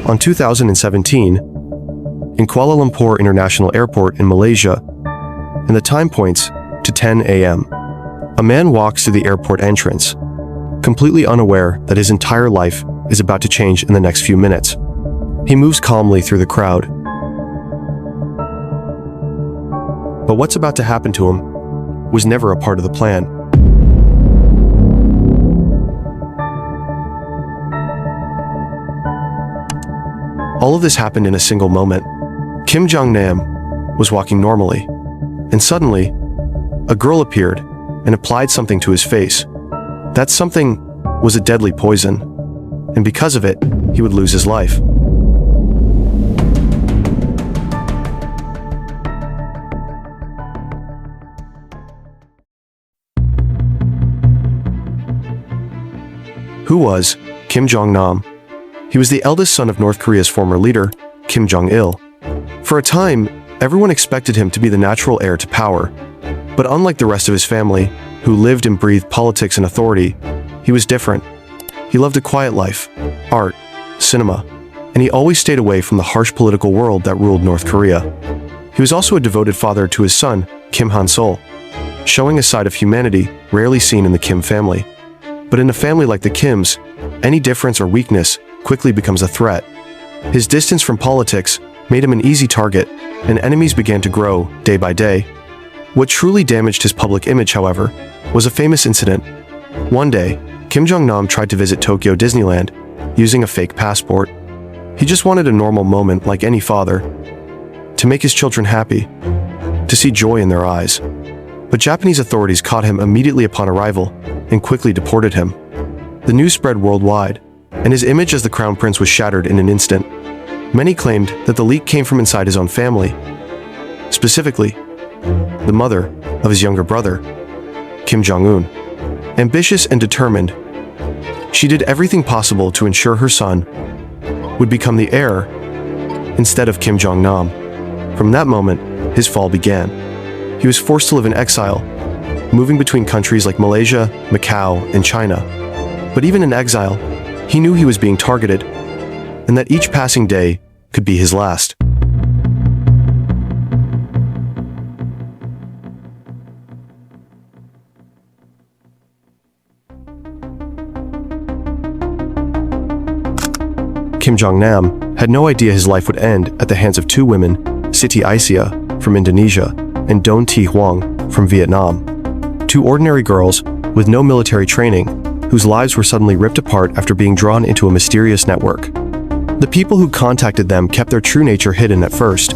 On 2017, in Kuala Lumpur International Airport in Malaysia, and the time points to 10 a.m. A man walks through the airport entrance, completely unaware that his entire life is about to change in the next few minutes. He moves calmly through the crowd. But what's about to happen to him was never a part of the plan. All of this happened in a single moment. Kim Jong-nam was walking normally, and suddenly, a girl appeared and applied something to his face. That something was a deadly poison, and because of it, he would lose his life. Who was Kim Jong-nam? He was the eldest son of North Korea's former leader, Kim Jong-il. For a time, everyone expected him to be the natural heir to power. But unlike the rest of his family, who lived and breathed politics and authority, he was different. He loved a quiet life, art, cinema, and he always stayed away from the harsh political world that ruled North Korea. He was also a devoted father to his son, Kim Han-sol, showing a side of humanity rarely seen in the Kim family. But in a family like the Kims, any difference or weakness quickly becomes a threat. His distance from politics made him an easy target, and enemies began to grow day by day. What truly damaged his public image, however, was a famous incident. One day, Kim Jong-nam tried to visit Tokyo Disneyland using a fake passport. He just wanted a normal moment like any father, to make his children happy, to see joy in their eyes. But Japanese authorities caught him immediately upon arrival and quickly deported him. The news spread worldwide, and his image as the crown prince was shattered in an instant. Many claimed that the leak came from inside his own family, specifically, the mother of his younger brother, Kim Jong-un. Ambitious and determined, she did everything possible to ensure her son would become the heir instead of Kim Jong-nam. From that moment, his fall began. He was forced to live in exile, moving between countries like Malaysia, Macau, and China. But even in exile, he knew he was being targeted, and that each passing day could be his last. Kim Jong-nam had no idea his life would end at the hands of two women, Siti Aisyah from Indonesia and Don Thi Huang from Vietnam. Two ordinary girls with no military training, whose lives were suddenly ripped apart after being drawn into a mysterious network. The people who contacted them kept their true nature hidden at first.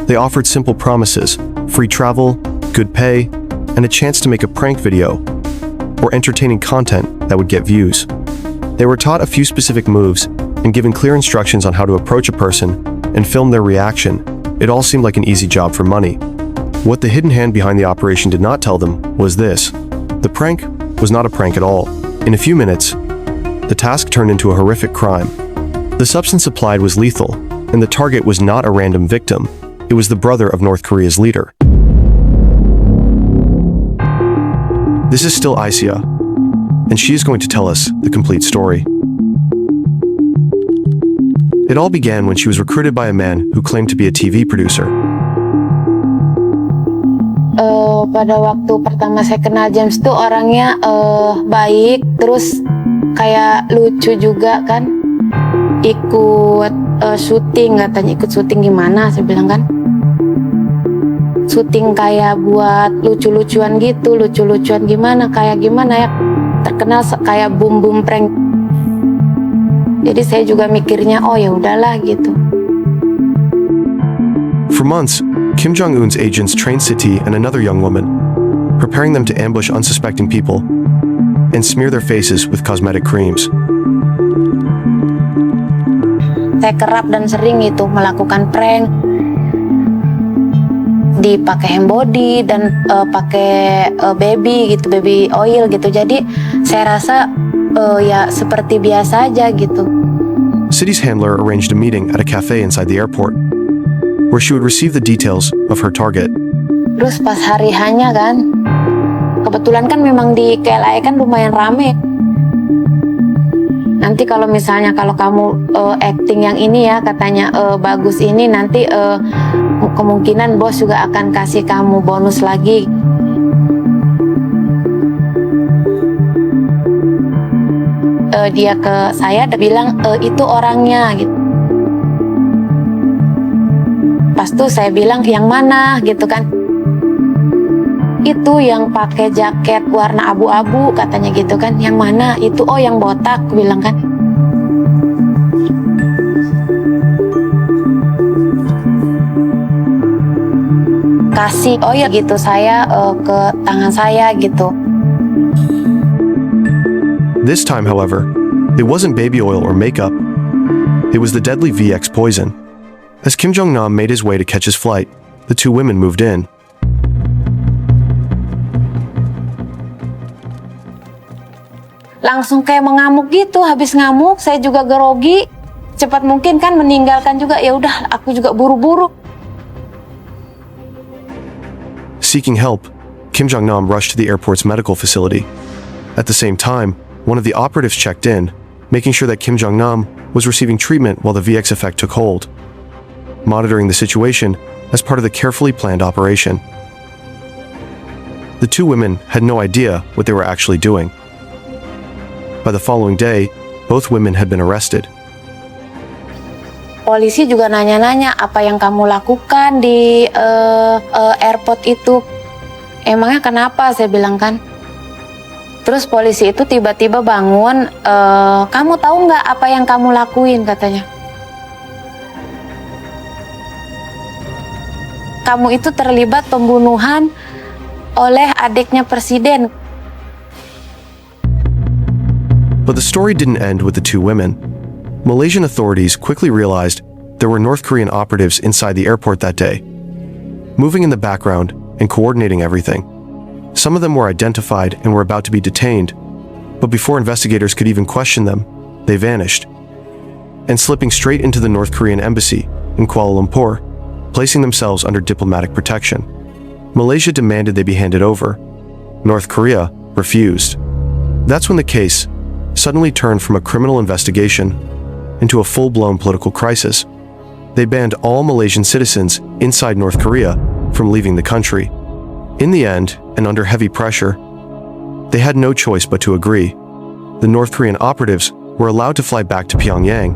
They offered simple promises, free travel, good pay, and a chance to make a prank video or entertaining content that would get views. They were taught a few specific moves and given clear instructions on how to approach a person and film their reaction. It all seemed like an easy job for money. What the hidden hand behind the operation did not tell them was this: the prank was not a prank at all. In a few minutes, the task turned into a horrific crime. The substance applied was lethal, and the target was not a random victim. It was the brother of North Korea's leader. This is still Aisyah, and she is going to tell us the complete story. It all began when she was recruited by a man who claimed to be a TV producer. Pada waktu pertama saya kenal James tuh orangnya baik, terus kayak lucu juga kan. Ikut syuting, katanya ikut syuting gimana, saya bilang kan. Syuting kayak buat lucu-lucuan gitu, lucu-lucuan gimana, kayak gimana ya. Terkenal kayak boom-boom prank. Jadi saya juga mikirnya, oh ya udahlah gitu. For months, Kim Jong-un's agents trained Siti and another young woman, preparing them to ambush unsuspecting people and smear their faces with cosmetic creams. Saya kerap dan sering itu melakukan prank, dipakai hand body dan pakai baby gitu, baby oil gitu. Jadi saya rasa ya seperti biasa aja gitu. Siti's handler arranged a meeting at a cafe inside the airport, where she would receive the details of her target. Terus pas hari hanya kan, kebetulan kan memang di KLA kan lumayan rame. nanti kalau misalnya kalau kamu acting yang ini ya katanya bagus ini nanti kemungkinan bos juga akan kasih kamu bonus lagi. Dia ke saya bilang itu orangnya gitu. Pas tuh saya bilang yang mana gitu kan. Itu yang pakai jaket warna abu-abu katanya gitu kan. Yang mana? Itu yang botak bilang kan. Kasih ya gitu saya ke tangan saya gitu. This time, however, it wasn't baby oil or makeup. It was the deadly VX poison. As Kim Jong-nam made his way to catch his flight, the two women moved in. Langsung kayak mengamuk gitu, habis ngamuk saya juga grogi. Cepat mungkin kan meninggalkan juga, ya udah aku juga buru-buru. Seeking help, Kim Jong-nam rushed to the airport's medical facility. At the same time, one of the operatives checked in, making sure that Kim Jong-nam was receiving treatment while the VX effect took hold, monitoring the situation as part of the carefully planned operation. The two women had no idea what they were actually doing. By the following day, both women had been arrested. Polisi juga nanya-nanya apa yang kamu lakukan di airport itu. Emangnya kenapa? Saya bilang kan. Terus polisi itu tiba-tiba bangun, kamu tahu nggak apa yang kamu lakuin katanya. Kamu itu terlibat pembunuhan oleh adiknya presiden. But the story didn't end with the two women. Malaysian authorities quickly realized there were North Korean operatives inside the airport that day, moving in the background and coordinating everything. Some of them were identified and were about to be detained, but before investigators could even question them, they vanished. And slipping straight into the North Korean embassy in Kuala Lumpur, placing themselves under diplomatic protection. Malaysia demanded they be handed over. North Korea refused. That's when the case suddenly turned from a criminal investigation into a full-blown political crisis. They banned all Malaysian citizens inside North Korea from leaving the country. In the end, and under heavy pressure, they had no choice but to agree. The North Korean operatives were allowed to fly back to Pyongyang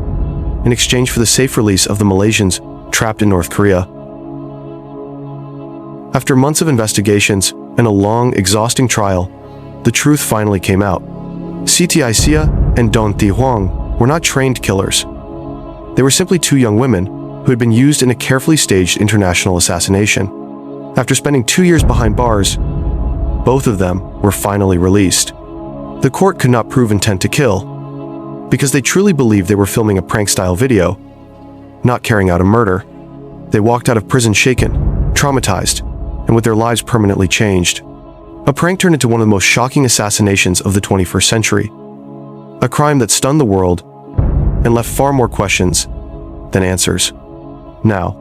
in exchange for the safe release of the Malaysians trapped in North Korea. After months of investigations and a long, exhausting trial, the truth finally came out. Siti Aisyah and Don Thi Huang were not trained killers. They were simply two young women who had been used in a carefully staged international assassination. After spending 2 years behind bars, both of them were finally released. The court could not prove intent to kill because they truly believed they were filming a prank-style video, not carrying out a murder. They walked out of prison shaken, traumatized, and with their lives permanently changed. A prank turned into one of the most shocking assassinations of the 21st century. A crime that stunned the world and left far more questions than answers. Now,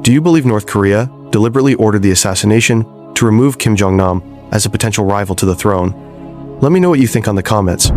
do you believe North Korea deliberately ordered the assassination to remove Kim Jong-nam as a potential rival to the throne? Let me know what you think on the comments.